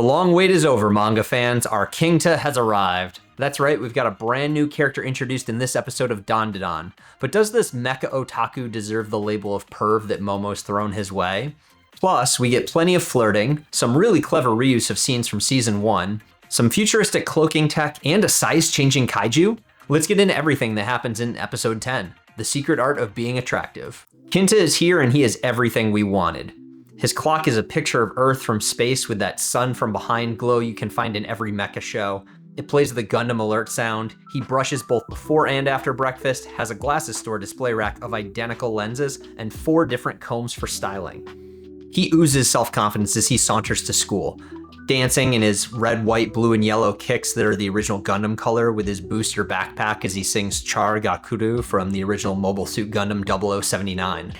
The long wait is over, manga fans. Our Kinta has arrived. That's right, we've got a brand new character introduced in this episode of DANDADAN. But does this mecha otaku deserve the label of perv that Momo's thrown his way? Plus, we get plenty of flirting, some really clever reuse of scenes from season 1, some futuristic cloaking tech, and a size-changing kaiju? Let's get into everything that happens in episode 10, The Secret Art of Being Attractive. Kinta is here and he is everything we wanted. His clock is a picture of Earth from space with that sun from behind glow you can find in every mecha show. It plays the Gundam alert sound. He brushes both before and after breakfast, has a glasses store display rack of identical lenses, and 4 different combs for styling. He oozes self-confidence as he saunters to school, dancing in his red, white, blue, and yellow kicks that are the original Gundam color with his booster backpack as he sings Char Gakuru from the original Mobile Suit Gundam 0079.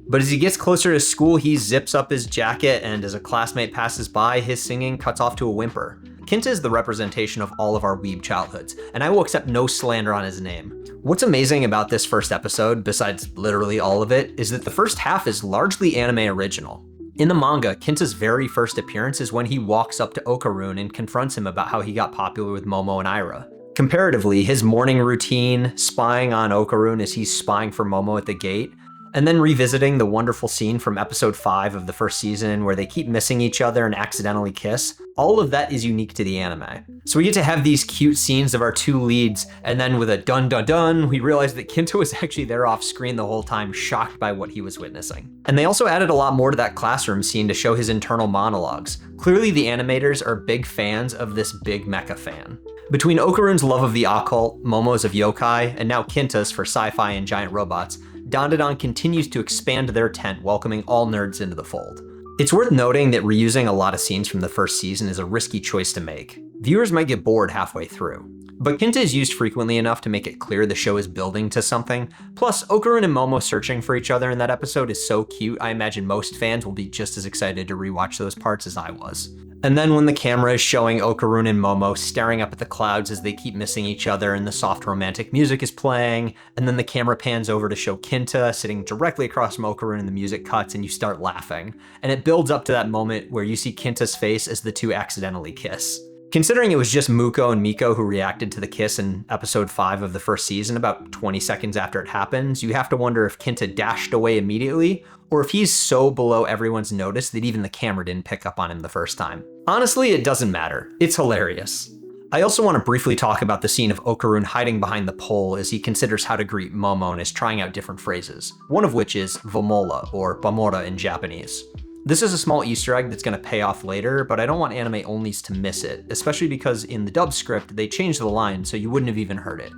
But as he gets closer to school, he zips up his jacket, and as a classmate passes by, his singing cuts off to a whimper. Kinta is the representation of all of our weeb childhoods, and I will accept no slander on his name. What's amazing about this first episode, besides literally all of it, is that the first half is largely anime original. In the manga, Kinta's very first appearance is when he walks up to Okarun and confronts him about how he got popular with Momo and Aira. Comparatively, his morning routine, spying on Okarun as he's spying for Momo at the gate, and then revisiting the wonderful scene from episode 5 of the first season where they keep missing each other and accidentally kiss, all of that is unique to the anime. So we get to have these cute scenes of our 2 leads, and then with a dun dun dun, we realize that Kinta was actually there off screen the whole time, shocked by what he was witnessing. And they also added a lot more to that classroom scene to show his internal monologues. Clearly the animators are big fans of this big mecha fan. Between Okarun's love of the occult, Momo's of yokai, and now Kinta's for sci-fi and giant robots, DANDADAN continues to expand their tent, welcoming all nerds into the fold. It's worth noting that reusing a lot of scenes from the first season is a risky choice to make. Viewers might get bored halfway through. But Kinta is used frequently enough to make it clear the show is building to something. Plus, Okarun and Momo searching for each other in that episode is so cute, I imagine most fans will be just as excited to rewatch those parts as I was. And then when the camera is showing Okarun and Momo staring up at the clouds as they keep missing each other and the soft romantic music is playing, and then the camera pans over to show Kinta sitting directly across from Okarun and the music cuts and you start laughing. And it builds up to that moment where you see Kinta's face as the 2 accidentally kiss. Considering it was just Muko and Miko who reacted to the kiss in episode 5 of the first season about 20 seconds after it happens, you have to wonder if Kinta dashed away immediately, or if he's so below everyone's notice that even the camera didn't pick up on him the first time. Honestly, it doesn't matter. It's hilarious. I also want to briefly talk about the scene of Okarun hiding behind the pole as he considers how to greet Momo and is trying out different phrases, one of which is Vomola, or Bamora in Japanese. This is a small Easter egg that's going to pay off later, but I don't want anime onlys to miss it, especially because in the dub script they changed the line so you wouldn't have even heard it.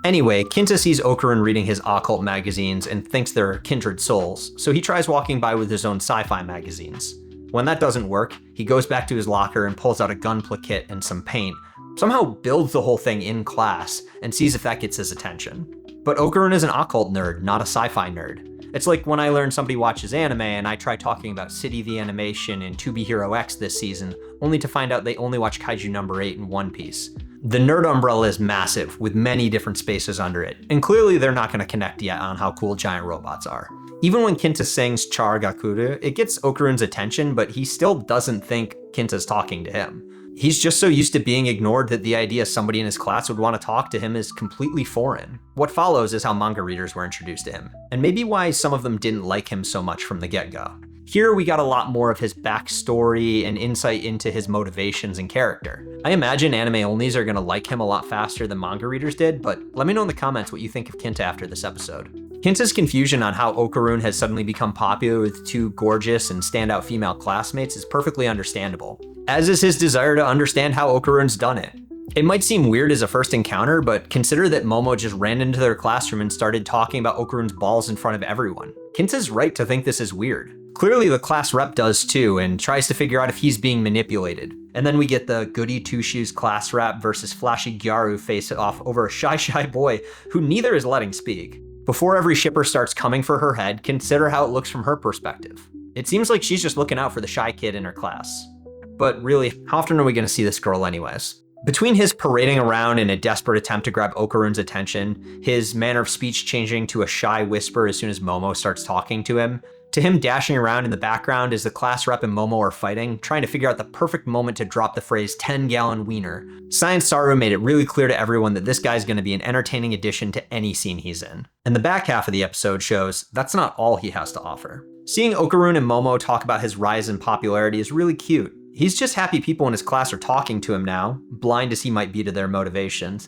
Anyway, Kinta sees Okarun reading his occult magazines and thinks they're kindred souls, so he tries walking by with his own sci-fi magazines. When that doesn't work, he goes back to his locker and pulls out a gunpla kit and some paint, somehow builds the whole thing in class, and sees if that gets his attention. But Okarun is an occult nerd, not a sci-fi nerd. It's like when I learn somebody watches anime and I try talking about City the Animation and To Be Hero X this season, only to find out they only watch Kaiju number 8 in One Piece. The nerd umbrella is massive, with many different spaces under it, and clearly they're not going to connect yet on how cool giant robots are. Even when Kinta sings Char Gakuru, it gets Okarun's attention, but he still doesn't think Kinta's talking to him. He's just so used to being ignored that the idea somebody in his class would want to talk to him is completely foreign. What follows is how manga readers were introduced to him, and maybe why some of them didn't like him so much from the get-go. Here we got a lot more of his backstory and insight into his motivations and character. I imagine anime onlys are gonna like him a lot faster than manga readers did, but let me know in the comments what you think of Kinta after this episode. Kinta's confusion on how Okarun has suddenly become popular with 2 gorgeous and standout female classmates is perfectly understandable, as is his desire to understand how Okarun's done it. It might seem weird as a first encounter, but consider that Momo just ran into their classroom and started talking about Okarun's balls in front of everyone. Kinta's right to think this is weird. Clearly the class rep does too, and tries to figure out if he's being manipulated. And then we get the goody two-shoes class rep versus flashy Gyaru face off over a shy boy who neither is letting speak. Before every shipper starts coming for her head, consider how it looks from her perspective. It seems like she's just looking out for the shy kid in her class. But really, how often are we going to see this girl anyways? Between his parading around in a desperate attempt to grab Okarun's attention, his manner of speech changing to a shy whisper as soon as Momo starts talking to him, to him dashing around in the background as the class rep and Momo are fighting, trying to figure out the perfect moment to drop the phrase 10-gallon wiener, Science Saru made it really clear to everyone that this guy's going to be an entertaining addition to any scene he's in. And the back half of the episode shows that's not all he has to offer. Seeing Okarun and Momo talk about his rise in popularity is really cute. He's just happy people in his class are talking to him now, blind as he might be to their motivations.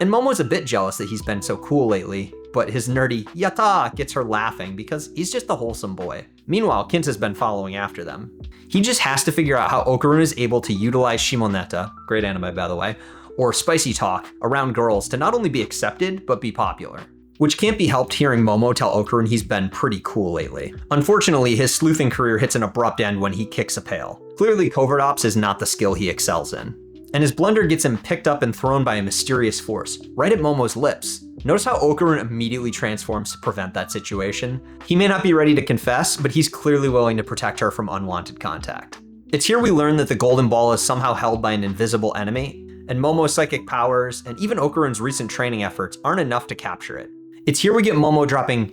And Momo's a bit jealous that he's been so cool lately, but his nerdy yatta gets her laughing because he's just a wholesome boy. Meanwhile, Kinta's been following after them. He just has to figure out how Okarun is able to utilize shimoneta, great anime by the way, or spicy talk around girls to not only be accepted, but be popular. Which can't be helped hearing Momo tell Okarun he's been pretty cool lately. Unfortunately, his sleuthing career hits an abrupt end when he kicks a pail. Clearly, covert ops is not the skill he excels in. And his blunder gets him picked up and thrown by a mysterious force, right at Momo's lips. Notice how Okarun immediately transforms to prevent that situation. He may not be ready to confess, but he's clearly willing to protect her from unwanted contact. It's here we learn that the golden ball is somehow held by an invisible enemy, and Momo's psychic powers, and even Okarun's recent training efforts aren't enough to capture it. It's here we get Momo dropping,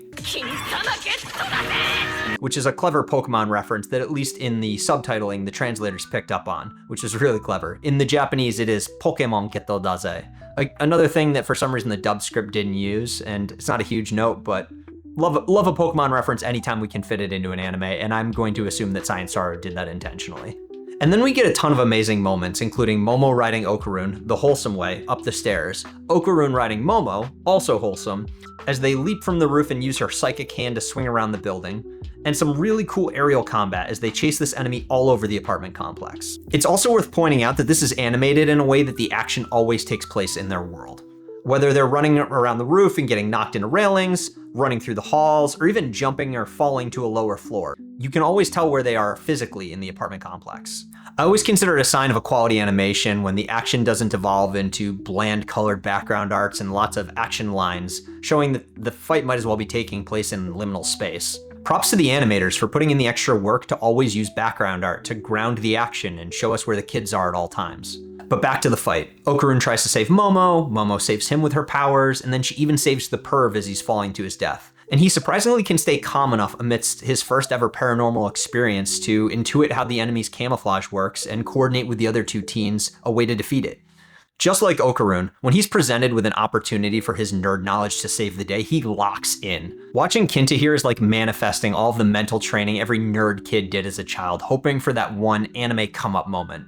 which is a clever Pokemon reference that at least in the subtitling the translators picked up on, which is really clever. In the Japanese it is Pokemon Geto Daze. Another thing that for some reason the dub script didn't use, and it's not a huge note, but love a Pokemon reference anytime we can fit it into an anime, and I'm going to assume that Science Saru did that intentionally. And then we get a ton of amazing moments, including Momo riding Okarun, the wholesome way, up the stairs, Okarun riding Momo, also wholesome, as they leap from the roof and use her psychic hand to swing around the building, and some really cool aerial combat as they chase this enemy all over the apartment complex. It's also worth pointing out that this is animated in a way that the action always takes place in their world. Whether they're running around the roof and getting knocked into railings, running through the halls, or even jumping or falling to a lower floor, you can always tell where they are physically in the apartment complex. I always consider it a sign of a quality animation when the action doesn't evolve into bland colored background arts and lots of action lines, showing that the fight might as well be taking place in liminal space. Props to the animators for putting in the extra work to always use background art to ground the action and show us where the kids are at all times. But back to the fight. Okarun tries to save Momo, Momo saves him with her powers, and then she even saves the perv as he's falling to his death. And he surprisingly can stay calm enough amidst his first ever paranormal experience to intuit how the enemy's camouflage works and coordinate with the other two teens a way to defeat it. Just like Okarun, when he's presented with an opportunity for his nerd knowledge to save the day, he locks in. Watching Kinta here is like manifesting all of the mental training every nerd kid did as a child, hoping for that one anime come-up moment.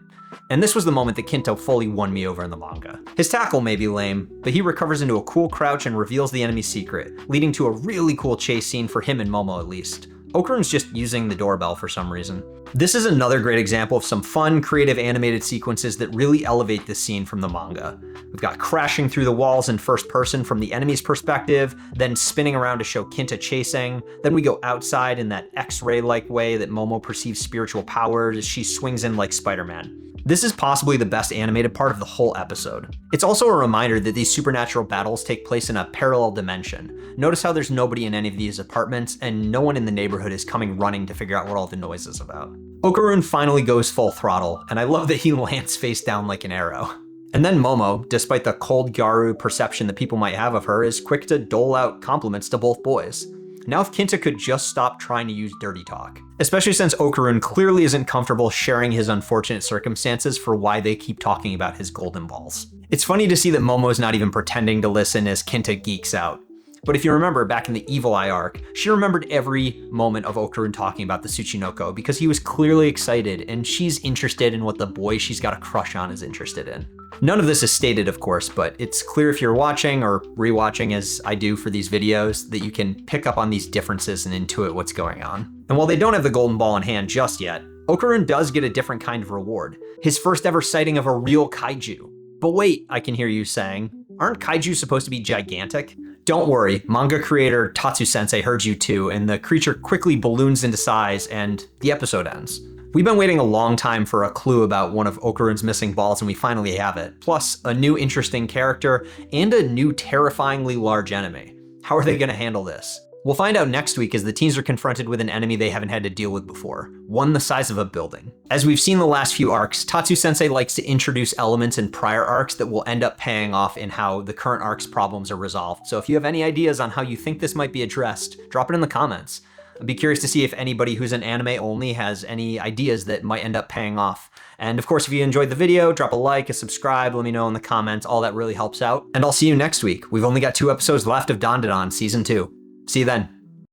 And this was the moment that Kinta fully won me over in the manga. His tackle may be lame, but he recovers into a cool crouch and reveals the enemy's secret, leading to a really cool chase scene for him and Momo at least. Okarun's just using the doorbell for some reason. This is another great example of some fun, creative animated sequences that really elevate this scene from the manga. We've got crashing through the walls in first person from the enemy's perspective, then spinning around to show Kinta chasing, then we go outside in that X-ray-like way that Momo perceives spiritual powers as she swings in like Spider-Man. This is possibly the best animated part of the whole episode. It's also a reminder that these supernatural battles take place in a parallel dimension. Notice how there's nobody in any of these apartments, and no one in the neighborhood is coming running to figure out what all the noise is about. Okarun finally goes full throttle, and I love that he lands face down like an arrow. And then Momo, despite the cold Gyaru perception that people might have of her, is quick to dole out compliments to both boys. Now if Kinta could just stop trying to use dirty talk. Especially since Okarun clearly isn't comfortable sharing his unfortunate circumstances for why they keep talking about his golden balls. It's funny to see that Momo's not even pretending to listen as Kinta geeks out. But if you remember back in the Evil Eye arc, she remembered every moment of Okarun talking about the Tsuchinoko because he was clearly excited and she's interested in what the boy she's got a crush on is interested in. None of this is stated, of course, but it's clear if you're watching or rewatching as I do for these videos that you can pick up on these differences and intuit what's going on. And while they don't have the golden ball in hand just yet, Okarun does get a different kind of reward. His first ever sighting of a real kaiju. But wait, I can hear you saying, aren't kaiju supposed to be gigantic? Don't worry, manga creator Tatsu-sensei heard you too, and the creature quickly balloons into size and the episode ends. We've been waiting a long time for a clue about one of Okarun's missing balls and we finally have it. Plus, a new interesting character and a new terrifyingly large enemy. How are they gonna handle this? We'll find out next week as the teens are confronted with an enemy they haven't had to deal with before, one the size of a building. As we've seen the last few arcs, Tatsu-sensei likes to introduce elements in prior arcs that will end up paying off in how the current arc's problems are resolved. So if you have any ideas on how you think this might be addressed, drop it in the comments. I'd be curious to see if anybody who's an anime only has any ideas that might end up paying off. And of course, if you enjoyed the video, drop a like, a subscribe, let me know in the comments, all that really helps out. And I'll see you next week. We've only got 2 episodes left of DANDADAN Season 2. See you then.